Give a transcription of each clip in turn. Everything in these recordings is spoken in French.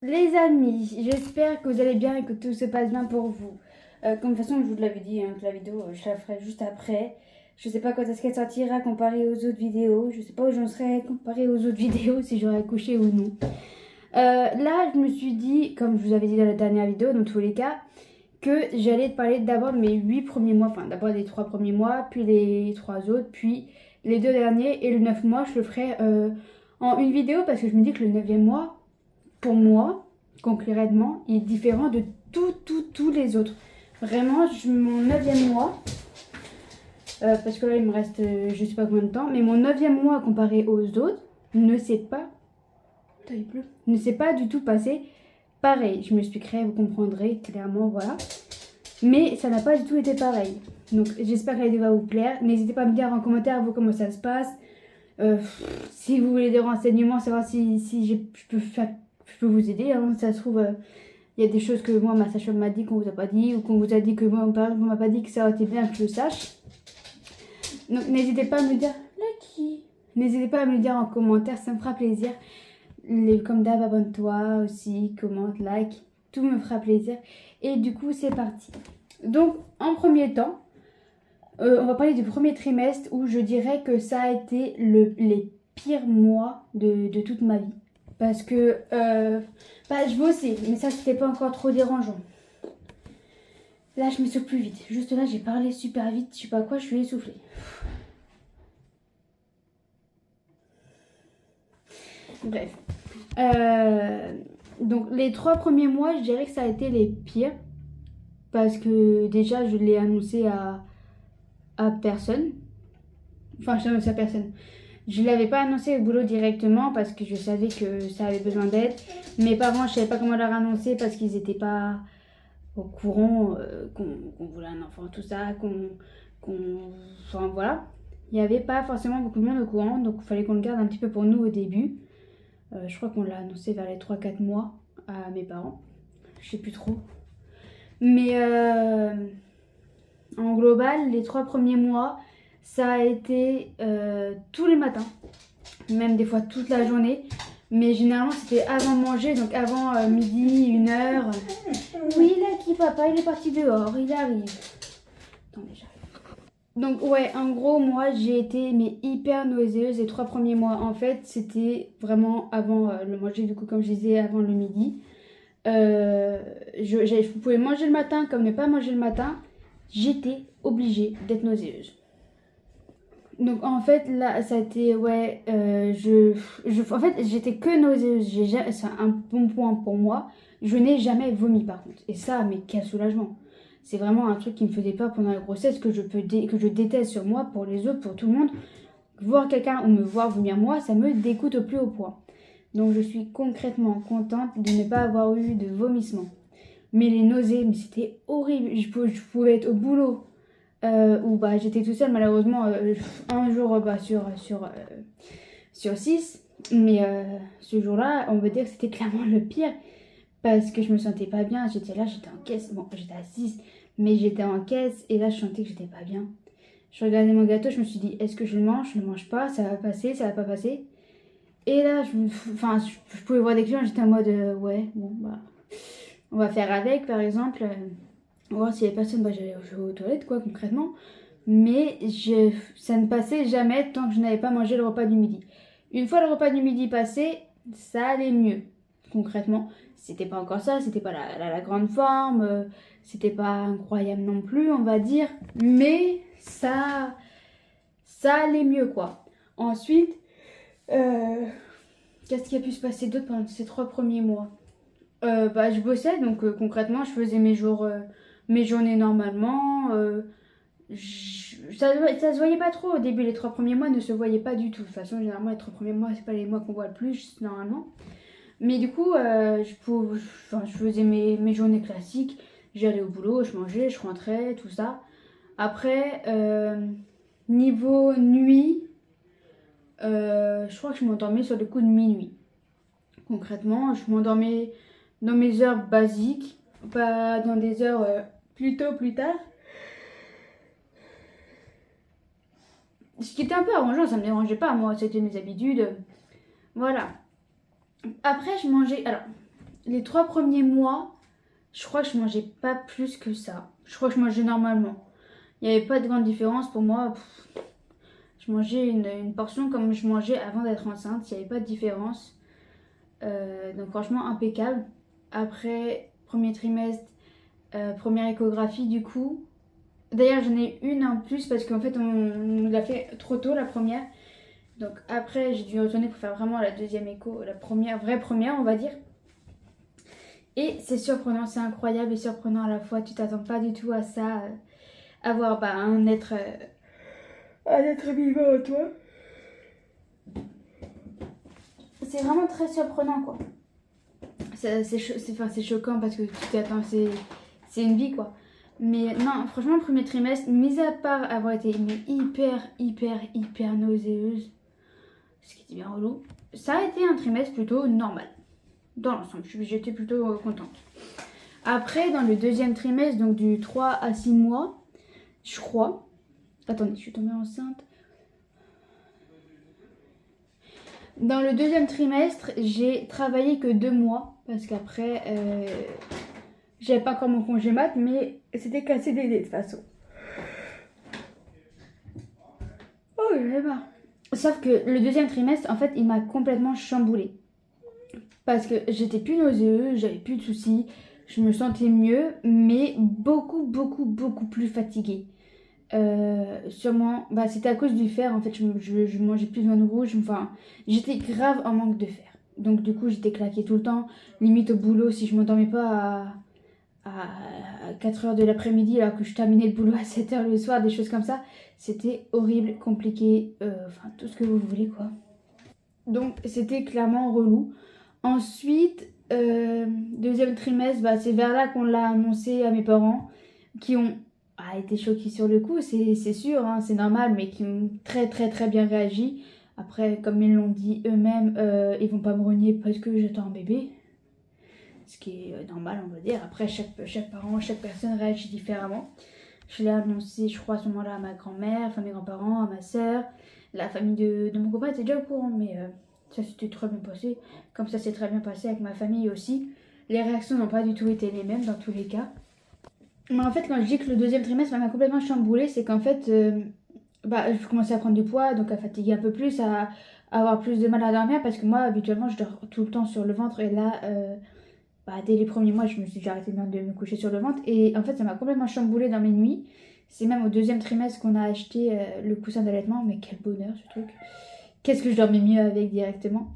Les amis, j'espère que vous allez bien et que tout se passe bien pour vous. Comme de toute façon, je vous l'avais dit, hein, que la vidéo, je la ferai juste après. Je sais pas quand est-ce qu'elle sortira comparée aux autres vidéos. Je sais pas où j'en serais comparée aux autres vidéos, si j'aurais couché ou non. Là, je me suis dit, comme je vous avais dit dans la dernière vidéo, dans tous les cas, que j'allais te parler d'abord de mes 8 premiers mois. Enfin, d'abord les 3 premiers mois, puis les 3 autres, puis les 2 derniers. Et le 9 mois, je le ferai en une vidéo parce que je me dis que le 9e mois, pour moi, concrètement, il est différent de tous les autres. Vraiment, mon 9e mois, parce que là il me reste je sais pas combien de temps, mais mon 9e mois comparé aux autres ne s'est pas, ne s'est pas du tout passé pareil. Je m'expliquerai, vous comprendrez clairement, voilà. Mais ça n'a pas du tout été pareil. Donc j'espère que la vidéo va vous plaire. N'hésitez pas à me dire en commentaire vous comment ça se passe. Euh, Si vous voulez des renseignements, savoir si je peux vous aider. Hein. Ça se trouve, il y a des choses que moi, ma sage-femme m'a dit qu'on vous a pas dit, ou qu'on vous a dit que moi, par exemple, on m'a pas dit que ça aurait été bien que je le sache. Donc n'hésitez pas à me dire, Lucky. N'hésitez pas à me le dire en commentaire, ça me fera plaisir. Comme d'hab, abonne-toi aussi, commente, like, tout me fera plaisir. Et du coup, c'est parti. Donc, en premier temps, on va parler du premier trimestre où je dirais que ça a été les pires mois de toute ma vie. Parce que bah, je bossais, mais ça c'était pas encore trop dérangeant. Là je me souffle plus vite. Juste là j'ai parlé super vite, je sais pas quoi, je suis essoufflée. Bref. Donc les 3 premiers mois, je dirais que ça a été les pires. Parce que déjà je l'ai annoncé à personne. Enfin je l'ai annoncé à personne. Je ne l'avais pas annoncé au boulot directement parce que je savais que ça avait besoin d'aide. Mes parents, je savais pas comment leur annoncer parce qu'ils n'étaient pas au courant qu'on voulait un enfant, tout ça, enfin voilà. Il n'y avait pas forcément beaucoup de monde au courant, donc il fallait qu'on le garde un petit peu pour nous au début. Je crois qu'on l'a annoncé vers les 3 4 mois à mes parents. Je sais plus trop. Mais en global, les 3 premiers mois, ça a été tous les matins, même des fois toute la journée. Mais généralement, c'était avant de manger, donc avant midi, 1 heure. Oui, là, qui papa, il est parti dehors, il arrive. Attendez, j'arrive. Donc, ouais, en gros, moi, j'ai été mais hyper nauséeuse les 3 premiers mois. En fait, c'était vraiment avant le manger, du coup, comme je disais, avant le midi. Je pouvais manger le matin comme ne pas manger le matin. J'étais obligée d'être nauséeuse. Donc en fait là ça a été ouais en fait j'étais que nauséeuse. C'est un bon point pour moi. Je n'ai jamais vomi par contre. Et ça mais quel soulagement. C'est vraiment un truc qui me faisait peur pendant la grossesse que que je déteste sur moi pour les autres pour tout le monde. Voir quelqu'un ou me voir vomir moi ça me dégoûte au plus haut point. Donc je suis concrètement contente de ne pas avoir eu de vomissement. Mais les nausées mais c'était horrible. Je pouvais être au boulot où bah, j'étais tout seule malheureusement un jour bah, sur 6. Mais ce jour-là, on veut dire que c'était clairement le pire parce que je me sentais pas bien. J'étais là, j'étais en caisse. Bon, j'étais assise, mais j'étais en caisse et là, je sentais que j'étais pas bien. Je regardais mon gâteau, je me suis dit, est-ce que je le mange pas, ça va passer, ça va pas passer. Et là, je pouvais voir des clients, j'étais en mode, ouais, bon, bah, on va faire avec, par exemple. Voir s'il y avait personne, bah, j'allais aux toilettes, quoi, concrètement. Mais ça ne passait jamais tant que je n'avais pas mangé le repas du midi. Une fois le repas du midi passé, ça allait mieux, concrètement. C'était pas encore ça, c'était pas la grande forme, c'était pas incroyable non plus, on va dire. Mais ça allait mieux, quoi. Ensuite, qu'est-ce qui a pu se passer d'autre pendant ces 3 premiers mois? Bah, je bossais, donc concrètement, je faisais mes journées normalement. Ça se voyait pas trop au début, les 3 premiers mois ne se voyaient pas du tout. De toute façon, généralement, les 3 premiers mois, c'est pas les mois qu'on voit le plus, normalement. Mais du coup, je faisais mes journées classiques. J'allais au boulot, je mangeais, je rentrais, tout ça. Après, niveau nuit, je crois que je m'endormais sur le coup de minuit. Concrètement, je m'endormais dans mes heures basiques, pas dans des heures plutôt plus tard. Ce qui était un peu arrangeant, ça me dérangeait pas, moi, c'était mes habitudes. Voilà. Après, je mangeais. Alors, les 3 premiers mois, je crois que je mangeais pas plus que ça. Je crois que je mangeais normalement. Il n'y avait pas de grande différence pour moi. Je mangeais une portion comme je mangeais avant d'être enceinte. Il n'y avait pas de différence. Donc franchement impeccable. Après, premier trimestre, première échographie du coup. D'ailleurs j'en ai une en plus parce qu'en fait on l'a fait trop tôt la première. Donc après j'ai dû retourner pour faire vraiment la deuxième écho, la première, vraie première on va dire. Et c'est surprenant, c'est incroyable et surprenant à la fois. Tu t'attends pas du tout à ça, avoir un être vivant en toi. C'est vraiment très surprenant quoi. C'est choquant parce que tu t'attends, c'est une vie quoi. Mais non, franchement, le premier trimestre, mis à part avoir été hyper nauséeuse, ce qui était bien relou, ça a été un trimestre plutôt normal. Dans l'ensemble, j'étais plutôt contente. Après, dans le deuxième trimestre, donc du 3 à 6 mois, je crois. Attendez, je suis tombée enceinte. Dans le deuxième trimestre, j'ai travaillé que 2 mois. Parce qu'après, j'avais pas encore mon congé mat, mais c'était cassé des de toute façon. Oh, j'avais marre. Sauf que le deuxième trimestre, en fait, il m'a complètement chamboulée. Parce que j'étais plus nauséeuse, j'avais plus de soucis, je me sentais mieux, mais beaucoup plus fatiguée. Sûrement, c'était à cause du fer, en fait, je mangeais plus de viande rouge, enfin, j'étais grave en manque de fer. Donc du coup, j'étais claquée tout le temps, limite au boulot, si je m'endormais pas à 4h de l'après-midi, alors que je terminais le boulot à 7h le soir, des choses comme ça, c'était horrible, compliqué, enfin, tout ce que vous voulez, quoi. Donc c'était clairement relou. Ensuite, deuxième trimestre, c'est vers là qu'on l'a annoncé à mes parents, qui ont été choqués sur le coup, c'est sûr, hein, c'est normal, mais qui ont très bien réagi. Après, comme ils l'ont dit eux-mêmes, ils vont pas me renier parce que j'attends un bébé. Ce qui est normal, on va dire. Après, chaque parent, chaque personne réagit différemment. Je l'ai annoncé, je crois, à ce moment-là à ma grand-mère, enfin mes grands-parents, à ma soeur. La famille de mon copain était déjà au courant, mais ça s'était très bien passé. Comme ça s'est très bien passé avec ma famille aussi. Les réactions n'ont pas du tout été les mêmes dans tous les cas. Mais en fait, quand je dis que le deuxième trimestre m'a complètement chamboulée, c'est qu'en fait, je commençais à prendre du poids, donc à fatiguer un peu plus, à avoir plus de mal à dormir, parce que moi, habituellement, je dors tout le temps sur le ventre, et là, dès les premiers mois, j'ai arrêté de me coucher sur le ventre, et en fait, ça m'a complètement chamboulée dans mes nuits. C'est même au deuxième trimestre qu'on a acheté le coussin d'allaitement, mais quel bonheur ce truc. Qu'est-ce que je dormais mieux avec directement.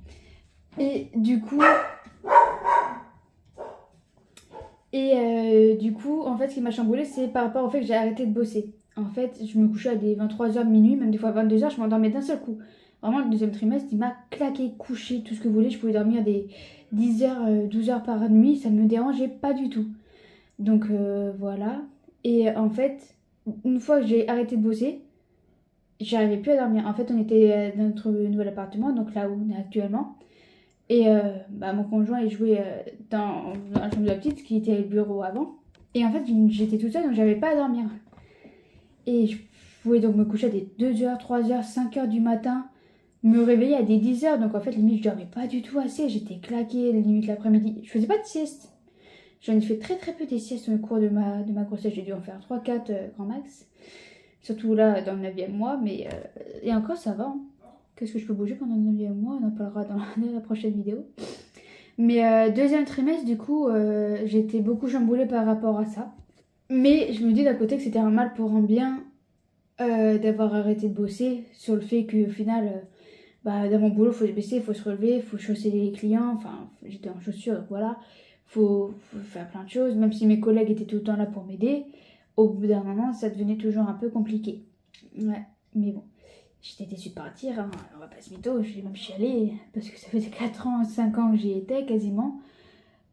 Et du coup... du coup, en fait, ce qui m'a chamboulée, c'est par rapport au fait que j'ai arrêté de bosser. En fait, je me couchais à des 23h minuit, même des fois 22h, je m'endormais d'un seul coup. Vraiment, le deuxième trimestre, il m'a claqué, couché, tout ce que vous voulez. Je pouvais dormir des 10h, 12h par nuit, ça ne me dérangeait pas du tout. Donc voilà. Et en fait, une fois que j'ai arrêté de bosser, j'arrivais plus à dormir. En fait, on était dans notre nouvel appartement, donc là où on est actuellement. Et mon conjoint il jouait dans la chambre de la petite qui était le bureau avant. Et en fait j'étais toute seule donc j'avais pas à dormir. Et je pouvais donc me coucher à des 2h, 3h, 5h du matin. Me réveiller à des 10h. Donc en fait limite je dormais pas du tout assez. J'étais claquée limite l'après-midi. Je faisais pas de sieste. J'en ai fait très peu des siestes au cours de ma grossesse. J'ai dû en faire 3-4 grand max. Surtout là dans le 9e mois. Mais et encore ça va hein. Qu'est-ce que je peux bouger pendant le 9e mois? On en parlera dans la prochaine vidéo. Mais deuxième trimestre, du coup, j'étais beaucoup chamboulée par rapport à ça. Mais je me dis d'un côté que c'était un mal pour un bien d'avoir arrêté de bosser. Sur le fait qu'au final, dans mon boulot, il faut se baisser, il faut se relever, il faut chausser les clients. Enfin, j'étais en chaussures, donc voilà. Faut faire plein de choses. Même si mes collègues étaient tout le temps là pour m'aider, au bout d'un moment, ça devenait toujours un peu compliqué. Ouais, mais bon. J'étais déçue de partir, hein. On va pas se mytho, j'ai même chialé parce que ça faisait 4 ans, 5 ans que j'y étais quasiment.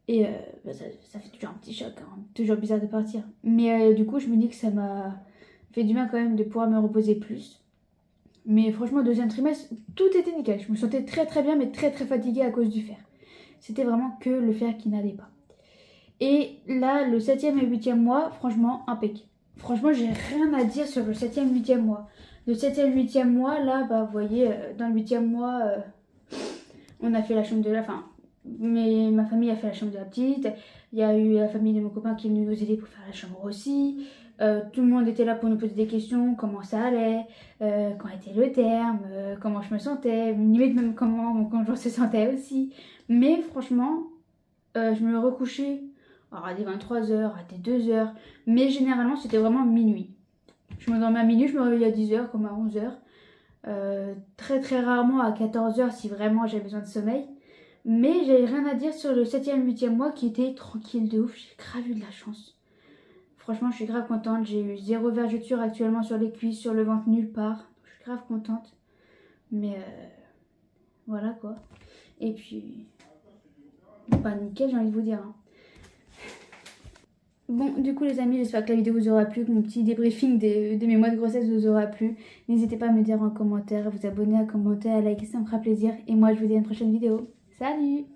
Et ça fait toujours un petit choc, hein. Toujours bizarre de partir. Mais du coup, je me dis que ça m'a fait du bien quand même de pouvoir me reposer plus. Mais franchement, au deuxième trimestre, tout était nickel. Je me sentais très bien, mais très fatiguée à cause du fer. C'était vraiment que le fer qui n'allait pas. Et là, le 7e et 8e mois, franchement, impeccable. Franchement, j'ai rien à dire sur le 7e et 8e mois. Le 7e, 8e mois, là, vous voyez, dans le 8e mois, on a fait la chambre de la... Enfin, mais ma famille a fait la chambre de la petite. Il y a eu la famille de mon copain qui est venue nous aider pour faire la chambre aussi. Tout le monde était là pour nous poser des questions, comment ça allait, quand était le terme, comment je me sentais, limite même comment mon conjoint se sentait aussi. Mais franchement, je me recouchais à des 23h, à des 2h, mais généralement c'était vraiment minuit. Je m'endormais à minuit, je me réveillais à 10h comme à 11h. Très très rarement à 14h si vraiment j'avais besoin de sommeil. Mais j'avais rien à dire sur le 7e, 8e mois qui était tranquille de ouf. J'ai grave eu de la chance. Franchement, je suis grave contente. J'ai eu 0 vergeture actuellement sur les cuisses, sur le ventre, nulle part. Je suis grave contente. Mais voilà quoi. Et puis, pas nickel, j'ai envie de vous dire. Hein. Bon, du coup les amis, j'espère que la vidéo vous aura plu, que mon petit débriefing de mes mois de grossesse vous aura plu. N'hésitez pas à me dire en commentaire, à vous abonner, à commenter, à liker, ça me fera plaisir. Et moi, je vous dis à une prochaine vidéo. Salut!